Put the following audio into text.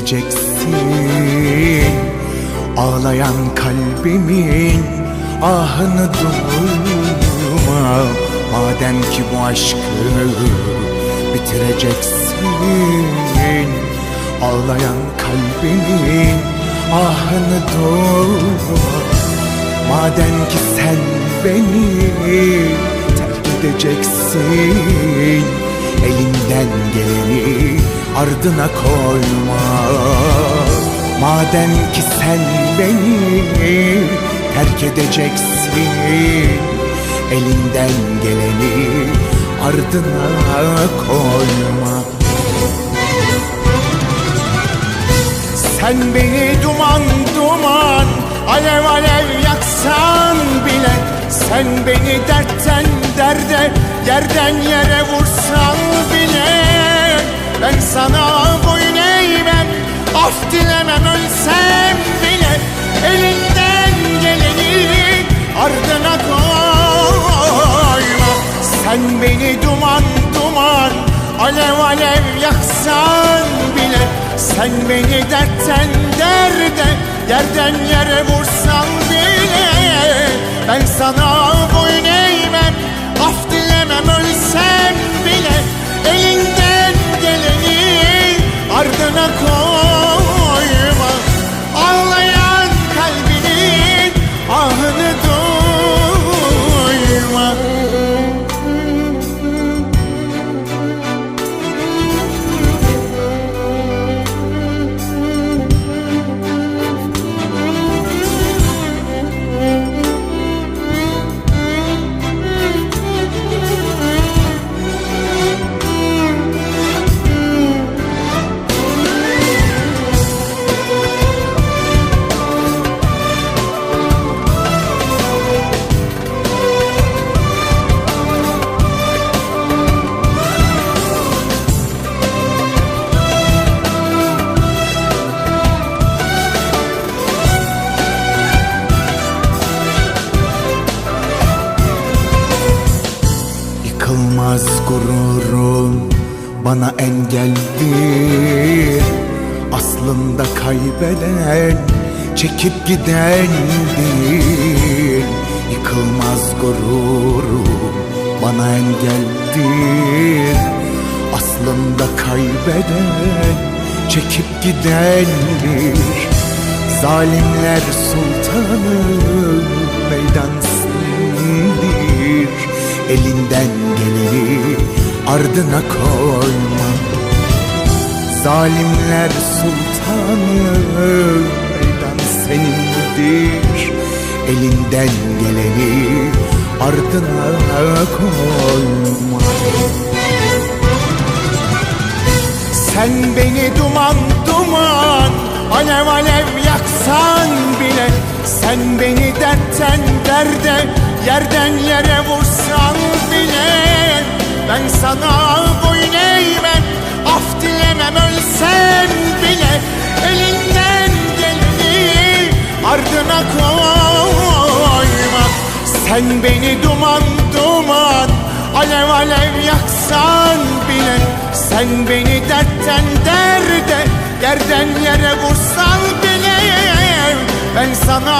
gideceksin. Ağlayan kalbimin ahını duyma. Madem ki bu aşkı bitireceksin. Ağlayan kalbimin ahını duyma. Madem ki sen beni terk edeceksin, elinden geleni ardına koyma. Madem ki sen beni terk edeceksin, elinden geleni ardına koyma. Sen beni duman duman, alev alev yaksan bile, sen beni dertten derde, yerden yere vursan bile, ben sana boyun eğmem, af dilemem, ölsem bile, elinden geleni ardına koyma. Sen beni duman duman, alev alev yaksan bile, sen beni dertten derde, yerden yere vursan bile, ben sana boyun eğmem, af dilemem, ölsem bile, elinden geleni ardına koyma. Ağlayan kalbinin ahını duyma. Yıkılmaz gururum bana engeldir. Aslında kaybeden çekip gidendir. Yıkılmaz gururum bana engeldir. Aslında kaybeden çekip gidendir. Zalimler sultanı meydansındır. Elinden geleni ardına koyma. Zalimler sultanı meydan senindir. Elinden geleni ardına koyma. Sen beni duman duman, alev alev yaksan bile, sen beni dertten derde, yerden yere vursan bile, ben sana boyun eğmem, af dilemem, ölsem bile, elinden geleni ardına koyma. Sen beni duman duman, alev alev yaksan bile, sen beni dertten derde, yerden yere vursan bile, ben sana